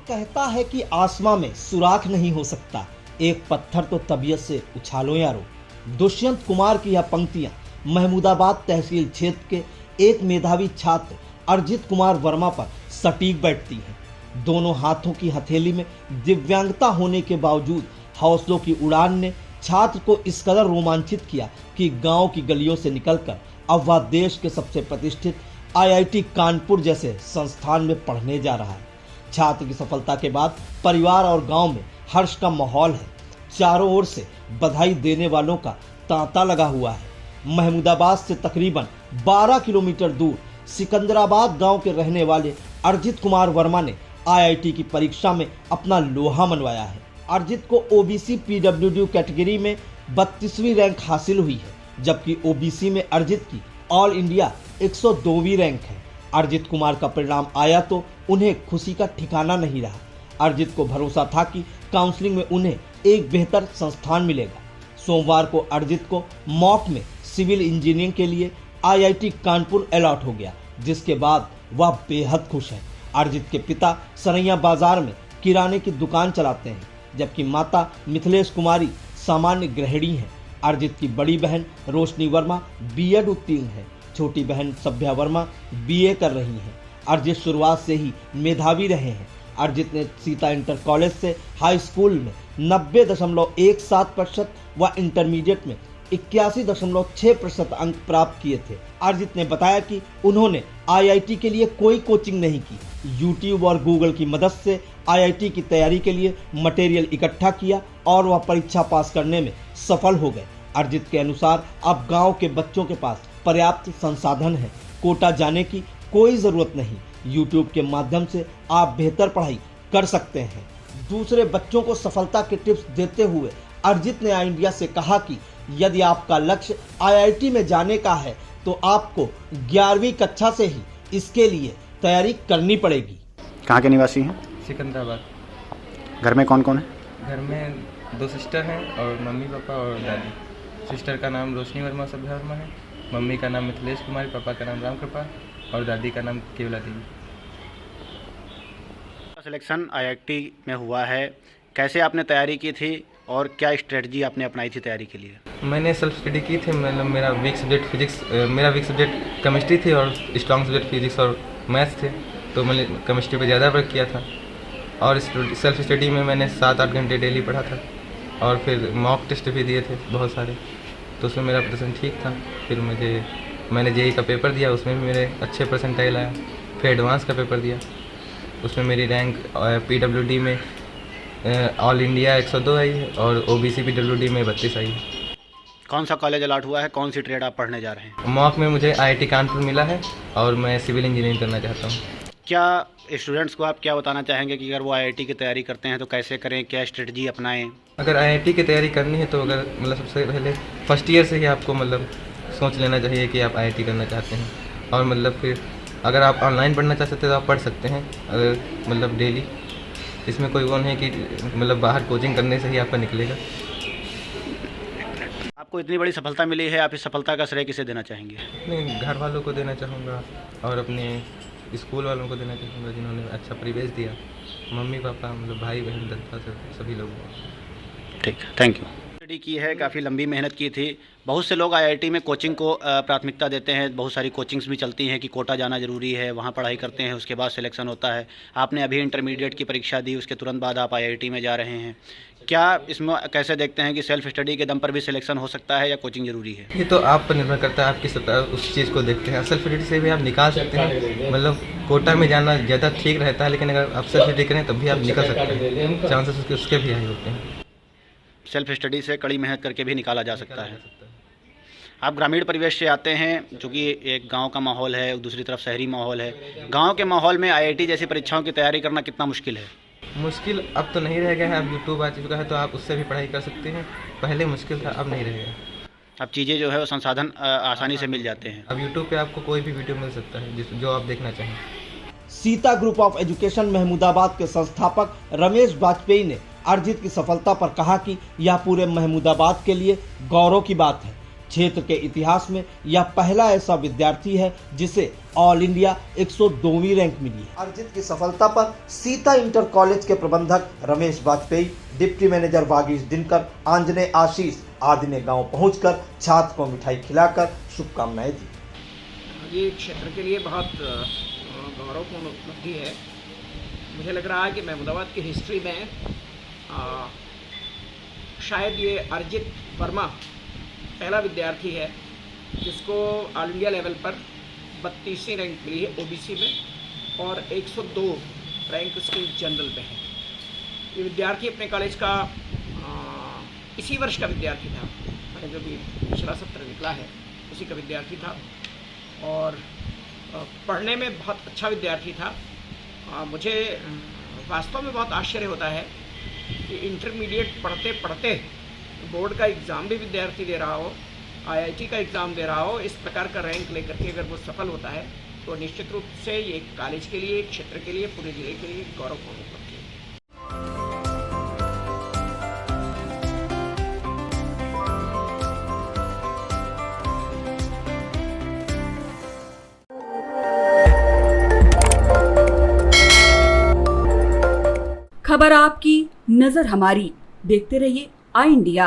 कहता है कि आसमां में सुराख नहीं हो सकता, एक पत्थर तो तबीयत से उछालो यारो। दुष्यंत कुमार की यह पंक्तियां महमूदाबाद तहसील क्षेत्र के एक मेधावी छात्र अर्जित कुमार वर्मा पर सटीक बैठती हैं। दोनों हाथों की हथेली में दिव्यांगता होने के बावजूद हौसलों की उड़ान ने छात्र को इस कदर रोमांचित किया कि गांव की गलियों से निकलकर अब वह देश के सबसे प्रतिष्ठित IIT कानपुर जैसे संस्थान में पढ़ने जा रहा है। छात्र की सफलता के बाद परिवार और गांव में हर्ष का माहौल है। चारों ओर से बधाई देने वालों का तांता लगा हुआ है। महमूदाबाद से तकरीबन 12 किलोमीटर दूर सिकंदराबाद गांव के रहने वाले अर्जित कुमार वर्मा ने IIT की परीक्षा में अपना लोहा मनवाया है। अर्जित को OBC PWD कैटेगरी में 32वीं रैंक हासिल हुई है, जबकि OBC में अर्जित की ऑल इंडिया 102वीं रैंक है। अर्जित कुमार का परिणाम आया तो उन्हें खुशी का ठिकाना नहीं रहा। अर्जित को भरोसा था कि काउंसलिंग में उन्हें एक बेहतर संस्थान मिलेगा। सोमवार को अर्जित को मॉक में सिविल इंजीनियरिंग के लिए IIT कानपुर अलॉट हो गया, जिसके बाद वह बेहद खुश है। अर्जित के पिता सरैया बाजार में किराने की दुकान चलाते हैं, जबकि माता मिथिलेश कुमारी सामान्य गृहिणी हैं। अर्जित की बड़ी बहन रोशनी वर्मा B.Ed उत्तीर्ण है। छोटी बहन सभ्या वर्मा BA कर रही हैं। अर्जित शुरुआत से ही मेधावी रहे हैं। अर्जित ने सीता इंटर कॉलेज से हाई स्कूल में 90.17% व इंटरमीडिएट में 81.6% अंक प्राप्त किए थे। अर्जित ने बताया कि उन्होंने IIT के लिए कोई कोचिंग नहीं की। YouTube और Google की मदद से IIT की तैयारी के लिए मटेरियल इकट्ठा किया और वह परीक्षा पास करने में सफल हो गए। अर्जित के अनुसार अब गांव के बच्चों के पास पर्याप्त संसाधन है। कोटा जाने की कोई ज़रूरत नहीं। YouTube के माध्यम से आप बेहतर पढ़ाई कर सकते हैं। दूसरे बच्चों को सफलता के टिप्स देते हुए अर्जित ने इंडिया से कहा कि यदि आपका लक्ष्य IIT में जाने का है तो आपको 11वीं कक्षा से ही इसके लिए तैयारी करनी पड़ेगी। कहाँ के निवासी हैं? सिकंदराबाद। घर में कौन कौन है? घर में 2 सिस्टर हैं और मम्मी पापा और दादी। सिस्टर का नाम रोशनी वर्मा सभ्या वर्मा है, मम्मी का नाम मिथिलेश कुमारी, पापा का नाम राम कृपा और दादी का नाम केवला देवी। सिलेक्शन IIT में हुआ है, कैसे आपने तैयारी की थी और क्या स्ट्रेटजी आपने अपनाई थी तैयारी के लिए? मैंने सेल्फ स्टडी की थी। मतलब मेरा वीक सब्जेक्ट केमिस्ट्री थी और स्ट्रॉन्ग सब्जेक्ट फिजिक्स और मैथ्स थे, तो मैंने केमिस्ट्री पे ज़्यादा वर्क किया था। और सेल्फ स्टडी में मैंने 7-8 घंटे डेली पढ़ा था और फिर मॉक टेस्ट भी दिए थे बहुत सारे, तो उसमें मेरा प्रदर्शन ठीक था। फिर मैंने JEE का पेपर दिया, उसमें भी मेरे अच्छे परसेंटाइल आया। फिर एडवांस का पेपर दिया, उसमें मेरी रैंक PWD में ऑल इंडिया 102 आई है और OBC PWD में 32 आई है। कौन सा कॉलेज अलॉट हुआ है, कौन सी ट्रेड आप पढ़ने जा रहे हैं? मॉक में मुझे IIT कानपुर मिला है और मैं सिविल इंजीनियरिंग करना चाहता हूँ। क्या स्टूडेंट्स को आप क्या बताना चाहेंगे कि अगर वो IIT की तैयारी करते हैं तो कैसे करें, क्या स्ट्रेटजी अपनाएं? अगर IIT की तैयारी करनी है तो अगर मतलब सबसे पहले फर्स्ट ईयर से ही आपको मतलब सोच लेना चाहिए कि आप IIT करना चाहते हैं। और मतलब फिर अगर आप ऑनलाइन पढ़ना चाहते हैं तो आप पढ़ सकते हैं, अगर मतलब डेली। इसमें कोई वो नहीं कि मतलब बाहर कोचिंग करने से ही आपका निकलेगा। आपको इतनी बड़ी सफलता मिली है, आप इस सफलता का श्रेय किसे देना चाहेंगे? अपने घर वालों को देना चाहूँगा और अपने स्कूल वालों को देना चाहूँगा जिन्होंने अच्छा परिवेश दिया। मम्मी पापा मतलब भाई बहन दादा सभी लोगों। ठीक, थैंक यू। स्टडी की है, काफ़ी लंबी मेहनत की थी। बहुत से लोग IIT में कोचिंग को प्राथमिकता देते हैं। बहुत सारी कोचिंग्स भी चलती हैं कि कोटा जाना ज़रूरी है, वहाँ पढ़ाई करते हैं, उसके बाद सिलेक्शन होता है। आपने अभी इंटरमीडिएट की परीक्षा दी, उसके तुरंत बाद आप IIT में जा रहे हैं। क्या इसमें कैसे देखते हैं कि सेल्फ स्टडी के दम पर भी सिलेक्शन हो सकता है या कोचिंग ज़रूरी है? ये तो आप पर निर्भर करता है, आप किस उस चीज़ को देखते हैं। सेल्फ स्टडी से भी आप निकाल सकते हैं, मतलब कोटा में जाना ज़्यादा ठीक रहता है, लेकिन अगर आप सेल्फ स्टडी करें तब भी आप निकल सकते हैं। चांसेस उसके भी हाई होते हैं। सेल्फ स्टडी से कड़ी मेहनत करके भी निकाला जा सकता है। आप ग्रामीण परिवेश से आते हैं, चूँकि एक गांव का माहौल है, दूसरी तरफ शहरी माहौल है। गांव के माहौल में IIT जैसी परीक्षाओं की तैयारी करना कितना मुश्किल है? मुश्किल अब तो नहीं रह गया है, अब यूट्यूब आ चुका है तो आप उससे भी पढ़ाई कर सकते हैं। पहले मुश्किल था, अब नहीं रहेगा। अब चीज़ें जो है वो संसाधन आसानी से मिल जाते हैं। अब यूट्यूब पे आपको कोई भी वीडियो मिल सकता है जो आप देखना चाहें। Sita group of education Mahmudabad के संस्थापक रमेश वाजपेयी ने अर्जित की सफलता पर कहा कि यह पूरे महमूदाबाद के लिए गौरव की बात है। क्षेत्र के इतिहास में यह पहला ऐसा विद्यार्थी है जिसे ऑल इंडिया 102वीं रैंक मिली है। अर्जित की सफलता पर सीता इंटर कॉलेज के प्रबंधक रमेश वाजपेयी, डिप्टी मैनेजर वागीश दिनकर, आंजनेय आशीष आदि ने गांव पहुंचकर छात्र को मिठाई खिलाकर शुभकामनाएं दी। ये क्षेत्र के लिए बहुत गौरवपूर्ण उपलब्धि है। मुझे लग रहा है कि महमूदाबाद की हिस्ट्री में शायद ये अर्जित वर्मा पहला विद्यार्थी है जिसको ऑल इंडिया लेवल पर 32वीं रैंक मिली है ओबीसी में और 102 रैंक उसकी जनरल में है। ये विद्यार्थी अपने कॉलेज का इसी वर्ष का विद्यार्थी था, मैंने जो भी पिछला सत्र निकला है उसी का विद्यार्थी था और पढ़ने में बहुत अच्छा विद्यार्थी था। मुझे वास्तव में बहुत आश्चर्य होता है कि इंटरमीडिएट पढ़ते पढ़ते बोर्ड का एग्ज़ाम भी विद्यार्थी दे रहा हो, आईआईटी का एग्ज़ाम दे रहा हो, इस प्रकार का रैंक लेकर के अगर वो सफल होता है तो निश्चित रूप से ये कॉलेज के लिए, क्षेत्र के लिए, पूरे जिले के लिए गौरवपूर्ण उपलब्धि है। खबर आपकी, नजर हमारी। देखते रहिए आई इंडिया।